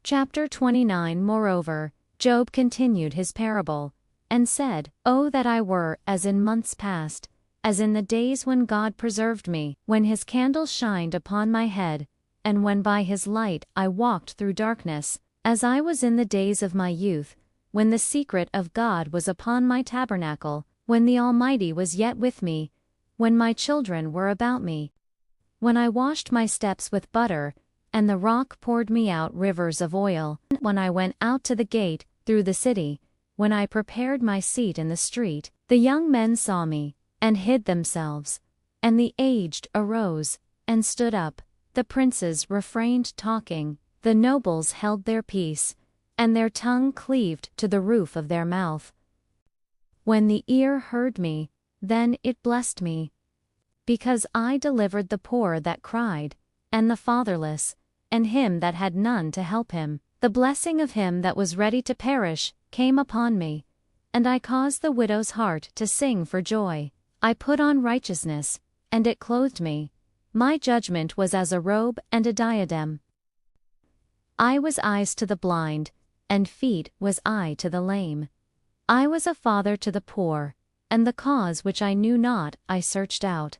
Chapter 29. Moreover, Job continued his parable, and said, "Oh, that I were as in months past, as in the days when God preserved me, when his candle shined upon my head, and when by his light I walked through darkness, as I was in the days of my youth, when the secret of God was upon my tabernacle, when the Almighty was yet with me, when my children were about me. When I washed my steps with butter, and the rock poured me out rivers of oil, when I went out to the gate, through the city, when I prepared my seat in the street, the young men saw me, and hid themselves, and the aged arose, and stood up, the princes refrained talking, the nobles held their peace, and their tongue cleaved to the roof of their mouth. When the ear heard me, then it blessed me. Because I delivered the poor that cried, and the fatherless, and him that had none to help him. The blessing of him that was ready to perish came upon me, and I caused the widow's heart to sing for joy. I put on righteousness, and it clothed me. My judgment was as a robe and a diadem. I was eyes to the blind, and feet was I to the lame. I was a father to the poor, and the cause which I knew not I searched out.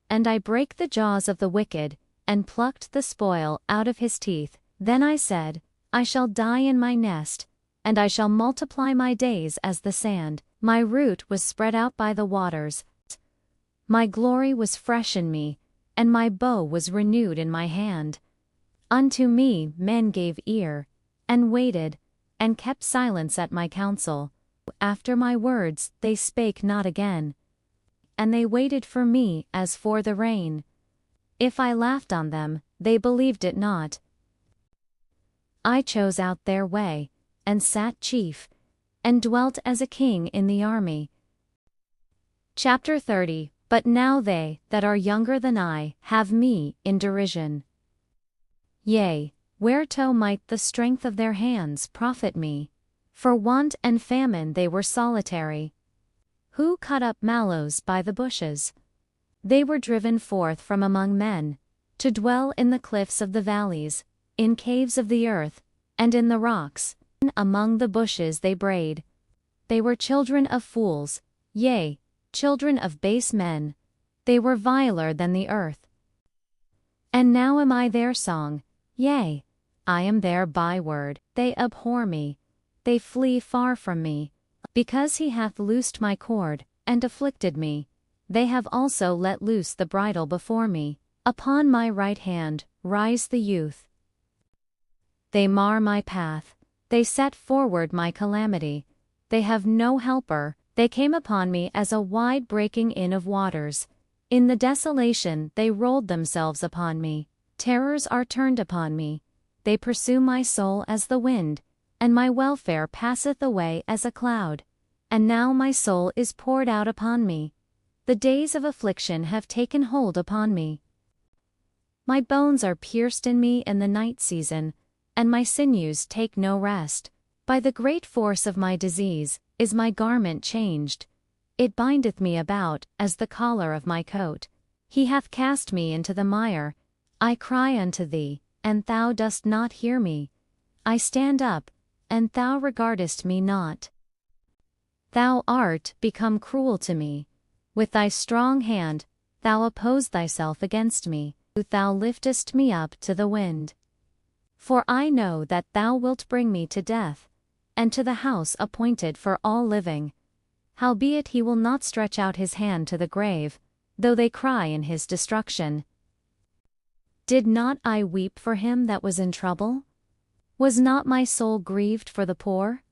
And I brake the jaws of the wicked, and plucked the spoil out of his teeth. Then I said, I shall die in my nest, and I shall multiply my days as the sand. My root was spread out by the waters. My glory was fresh in me, and my bow was renewed in my hand. Unto me men gave ear, and waited, and kept silence at my counsel. After my words they spake not again. And they waited for me as for the rain. If I laughed on them, they believed it not. I chose out their way, and sat chief, and dwelt as a king in the army. Chapter 30. But now they that are younger than I have me in derision. Yea, whereto might the strength of their hands profit me? For want and famine they were solitary. Who cut up mallows by the bushes? They were driven forth from among men, to dwell in the cliffs of the valleys, in caves of the earth, and in the rocks. Among the bushes they brayed. They were children of fools, yea, children of base men. They were viler than the earth. And now am I their song, yea, I am their byword. They abhor me, they flee far from me. Because he hath loosed my cord, and afflicted me, they have also let loose the bridle before me. Upon my right hand rise the youth. They mar my path, they set forward my calamity. They have no helper, they came upon me as a wide breaking in of waters. In the desolation they rolled themselves upon me. Terrors are turned upon me. They pursue my soul as the wind, and my welfare passeth away as a cloud. And now my soul is poured out upon me. The days of affliction have taken hold upon me. My bones are pierced in me in the night season, and my sinews take no rest. By the great force of my disease is my garment changed. It bindeth me about as the collar of my coat. He hath cast me into the mire. I cry unto thee, and thou dost not hear me. I stand up, and thou regardest me not. Thou art become cruel to me. With thy strong hand, thou oppose thyself against me. Thou liftest me up to the wind. For I know that thou wilt bring me to death, and to the house appointed for all living. Howbeit he will not stretch out his hand to the grave, though they cry in his destruction. Did not I weep for him that was in trouble? Was not my soul grieved for the poor?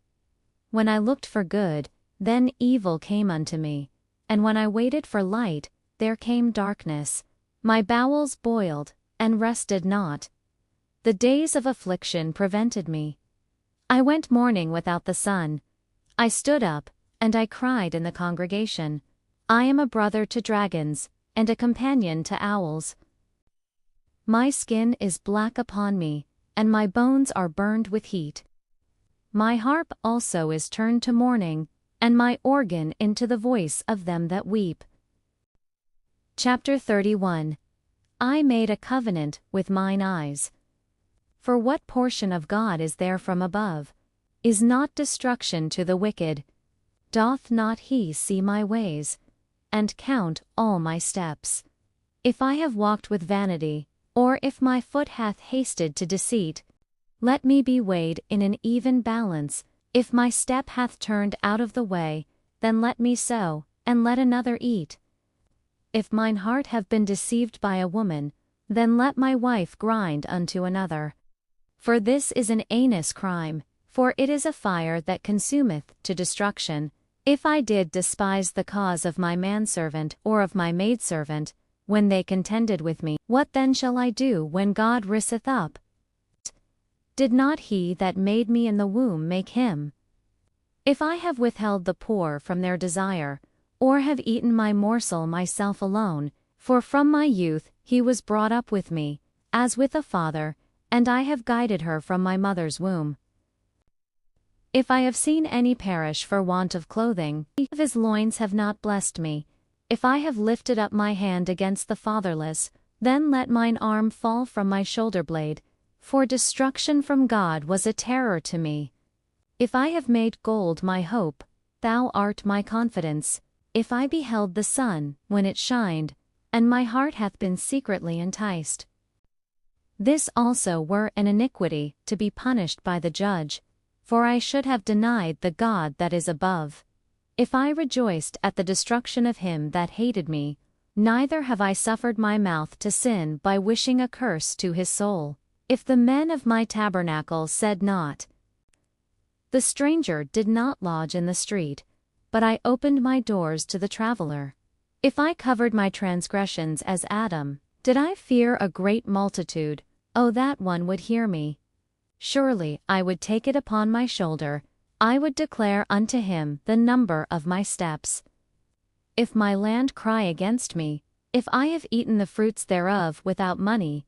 When I looked for good, then evil came unto me, and when I waited for light, there came darkness. My bowels boiled, and rested not. The days of affliction prevented me. I went mourning without the sun. I stood up, and I cried in the congregation. I am a brother to dragons, and a companion to owls. My skin is black upon me, and my bones are burned with heat. My harp also is turned to mourning, and my organ into the voice of them that weep. Chapter 31. I made a covenant with mine eyes. For what portion of God is there from above? Is not destruction to the wicked? Doth not he see my ways, and count all my steps? If I have walked with vanity, or if my foot hath hasted to deceit, let me be weighed in an even balance. If my step hath turned out of the way, then let me sow, and let another eat. If mine heart have been deceived by a woman, then let my wife grind unto another. For this is an heinous crime, for it is a fire that consumeth to destruction. If I did despise the cause of my manservant or of my maidservant, when they contended with me, what then shall I do when God riseth up? Did not he that made me in the womb make him? If I have withheld the poor from their desire, or have eaten my morsel myself alone, for from my youth he was brought up with me, as with a father, and I have guided her from my mother's womb. If I have seen any perish for want of clothing, if his loins have not blessed me, if I have lifted up my hand against the fatherless, then let mine arm fall from my shoulder blade, for destruction from God was a terror to me. If I have made gold my hope, thou art my confidence. If I beheld the sun when it shined, and my heart hath been secretly enticed. This also were an iniquity to be punished by the judge, for I should have denied the God that is above. If I rejoiced at the destruction of him that hated me, neither have I suffered my mouth to sin by wishing a curse to his soul. If the men of my tabernacle said not, the stranger did not lodge in the street, but I opened my doors to the traveler. If I covered my transgressions as Adam, did I fear a great multitude, oh that one would hear me. Surely I would take it upon my shoulder, I would declare unto him the number of my steps. If my land cry against me, if I have eaten the fruits thereof without money,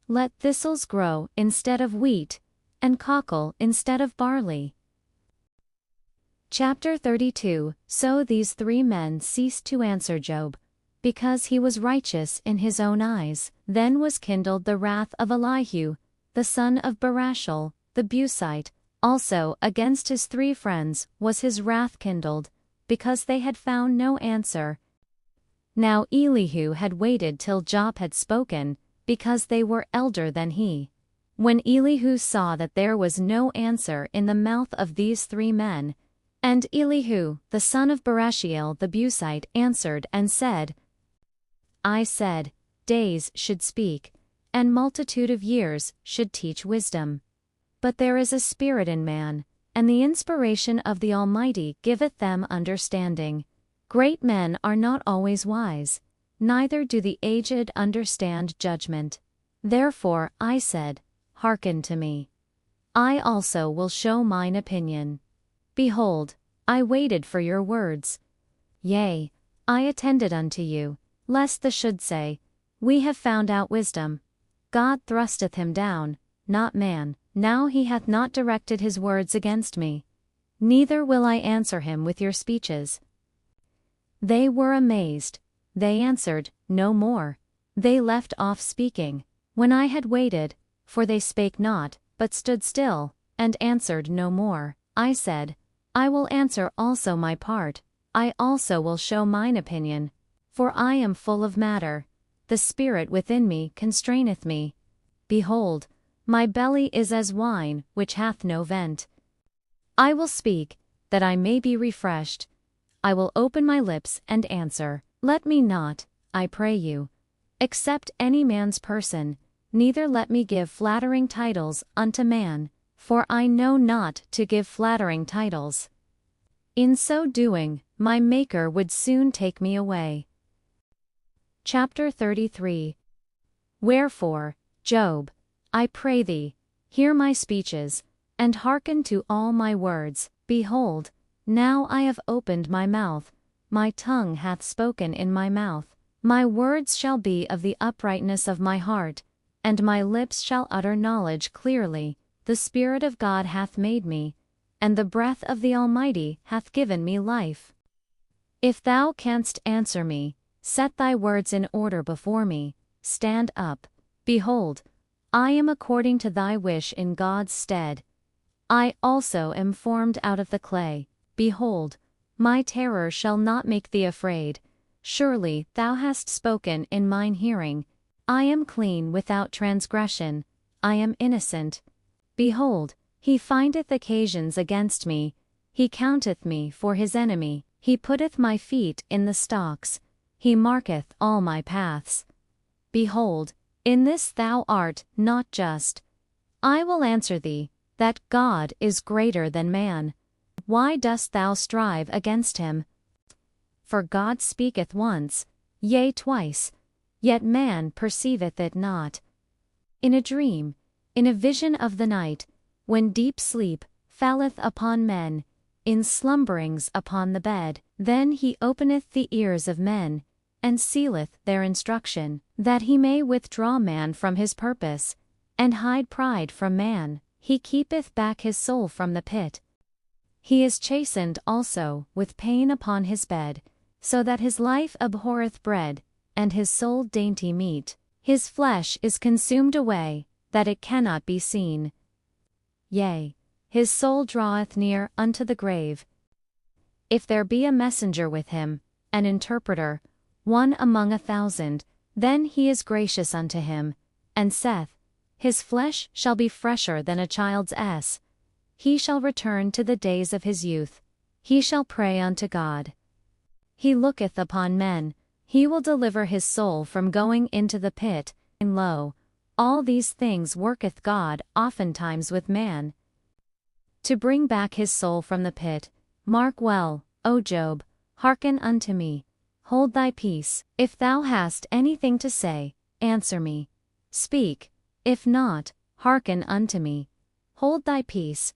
let thistles grow instead of wheat, and cockle instead of barley. Chapter 32. So these three men ceased to answer Job, because he was righteous in his own eyes. Then was kindled the wrath of Elihu, the son of Barashel, the Buzite. Also against his three friends was his wrath kindled, because they had found no answer. Now Elihu had waited till Job had spoken, because they were elder than he. When Elihu saw that there was no answer in the mouth of these three men, and Elihu, the son of Barashiel the Buzite, answered and said, I said, days should speak, and multitude of years should teach wisdom. But there is a spirit in man, and the inspiration of the Almighty giveth them understanding. Great men are not always wise, neither do the aged understand judgment. Therefore I said, hearken to me. I also will show mine opinion. Behold, I waited for your words. Yea, I attended unto you, lest the should say, we have found out wisdom. God thrusteth him down, not man. Now he hath not directed his words against me. Neither will I answer him with your speeches. They were amazed. They answered no more. They left off speaking, when I had waited, for they spake not, but stood still, and answered no more. I said, I will answer also my part, I also will show mine opinion. For I am full of matter, the spirit within me constraineth me. Behold, my belly is as wine which hath no vent. I will speak, that I may be refreshed. I will open my lips and answer. Let me not, I pray you, accept any man's person, neither let me give flattering titles unto man, for I know not to give flattering titles. In so doing, my Maker would soon take me away. Chapter 33. Wherefore, Job, I pray thee, hear my speeches, and hearken to all my words. Behold, now I have opened my mouth, my tongue hath spoken in my mouth. My words shall be of the uprightness of my heart, and my lips shall utter knowledge clearly. The Spirit of God hath made me, and the breath of the Almighty hath given me life. If thou canst answer me, set thy words in order before me. Stand up. Behold, I am according to thy wish in God's stead. I also am formed out of the clay. Behold, my terror shall not make thee afraid. Surely thou hast spoken in mine hearing. I am clean without transgression. I am innocent. Behold, he findeth occasions against me. He counteth me for his enemy. He putteth my feet in the stocks. He marketh all my paths. Behold, in this thou art not just. I will answer thee, that God is greater than man. Why dost thou strive against him? For God speaketh once, yea twice, yet man perceiveth it not. In a dream, in a vision of the night, when deep sleep falleth upon men, in slumberings upon the bed, then he openeth the ears of men, and sealeth their instruction, that he may withdraw man from his purpose, and hide pride from man. He keepeth back his soul from the pit. He is chastened also with pain upon his bed, so that his life abhorreth bread, and his soul dainty meat. His flesh is consumed away, that it cannot be seen. Yea, his soul draweth near unto the grave. If there be a messenger with him, an interpreter, one among 1,000, then he is gracious unto him, and saith, his flesh shall be fresher than a child's. He shall return to the days of his youth. He shall pray unto God. He looketh upon men. He will deliver his soul from going into the pit. And lo, all these things worketh God oftentimes with man, to bring back his soul from the pit. Mark well, O Job, hearken unto me. Hold thy peace. If thou hast anything to say, answer me. Speak. If not, hearken unto me. Hold thy peace.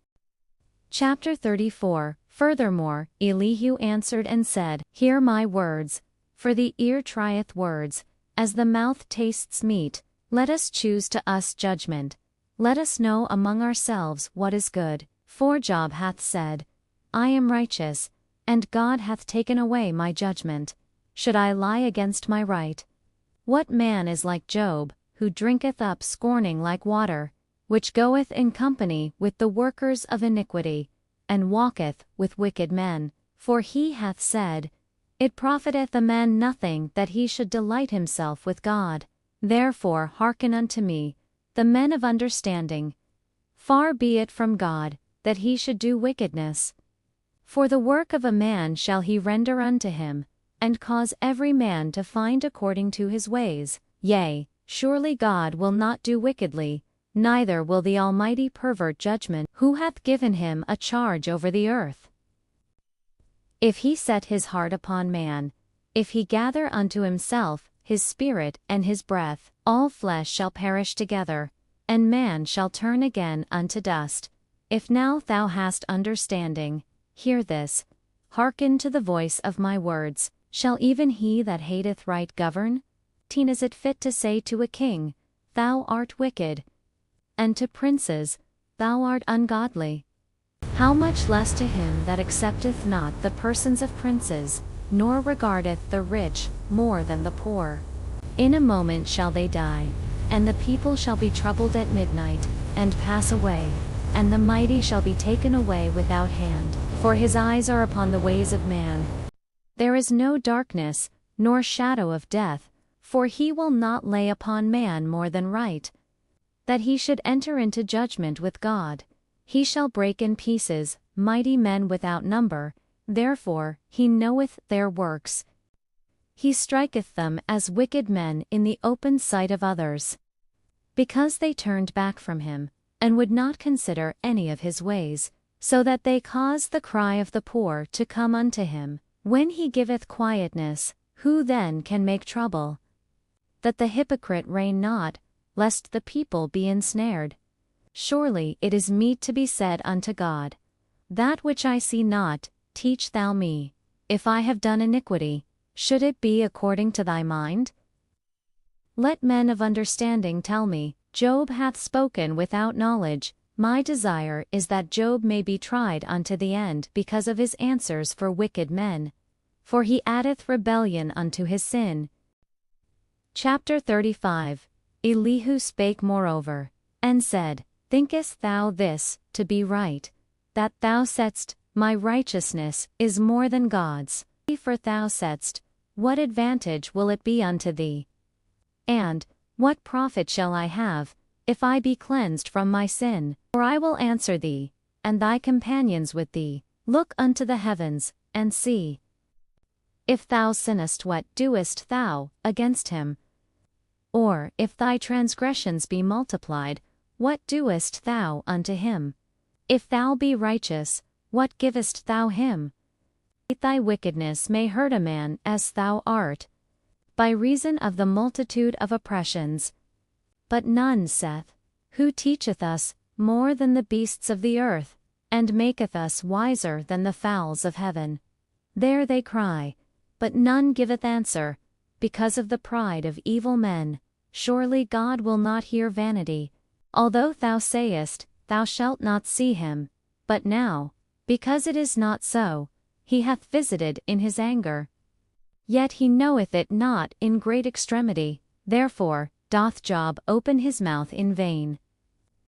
Chapter 34. Furthermore, Elihu answered and said, Hear my words, for the ear trieth words, as the mouth tastes meat. Let us choose to us judgment. Let us know among ourselves what is good. For Job hath said, I am righteous, and God hath taken away my judgment. Should I lie against my right? What man is like Job, who drinketh up scorning like water, which goeth in company with the workers of iniquity, and walketh with wicked men? For he hath said, It profiteth a man nothing that he should delight himself with God. Therefore hearken unto me, the men of understanding. Far be it from God, that he should do wickedness. For the work of a man shall he render unto him, and cause every man to find according to his ways. Yea, surely God will not do wickedly, neither will the Almighty pervert judgment, who hath given him a charge over the earth. If he set his heart upon man, if he gather unto himself his spirit and his breath, all flesh shall perish together, and man shall turn again unto dust. If now thou hast understanding, hear this. Hearken to the voice of my words. Shall even he that hateth right govern? Is it fit to say to a king, Thou art wicked, and to princes, Thou art ungodly? How much less to him that accepteth not the persons of princes, nor regardeth the rich more than the poor? In a moment shall they die, and the people shall be troubled at midnight, and pass away, and the mighty shall be taken away without hand. For his eyes are upon the ways of man. There is no darkness, nor shadow of death, for he will not lay upon man more than right, that he should enter into judgment with God. He shall break in pieces mighty men without number, therefore he knoweth their works. He striketh them as wicked men in the open sight of others, because they turned back from him, and would not consider any of his ways, so that they cause the cry of the poor to come unto him. When he giveth quietness, who then can make trouble? That the hypocrite reign not, lest the people be ensnared. Surely it is meet to be said unto God, That which I see not, teach thou me. If I have done iniquity, should it be according to thy mind? Let men of understanding tell me, Job hath spoken without knowledge. My desire is that Job may be tried unto the end because of his answers for wicked men. For he addeth rebellion unto his sin. Chapter 35. Elihu spake moreover, and said, Thinkest thou this to be right, that thou saidst, My righteousness is more than God's? For thou saidst, What advantage will it be unto thee? And, What profit shall I have, if I be cleansed from my sin? For I will answer thee, and thy companions with thee, Look unto the heavens, and see. If thou sinnest, what doest thou against him? Or, if thy transgressions be multiplied, what doest thou unto him? If thou be righteous, what givest thou him? Thy wickedness may hurt a man as thou art, by reason of the multitude of oppressions. But none saith, Who teacheth us more than the beasts of the earth, and maketh us wiser than the fowls of heaven? There they cry, but none giveth answer, because of the pride of evil men. Surely God will not hear vanity. Although thou sayest, Thou shalt not see him, but now, because it is not so, he hath visited in his anger. Yet he knoweth it not in great extremity, therefore doth Job open his mouth in vain.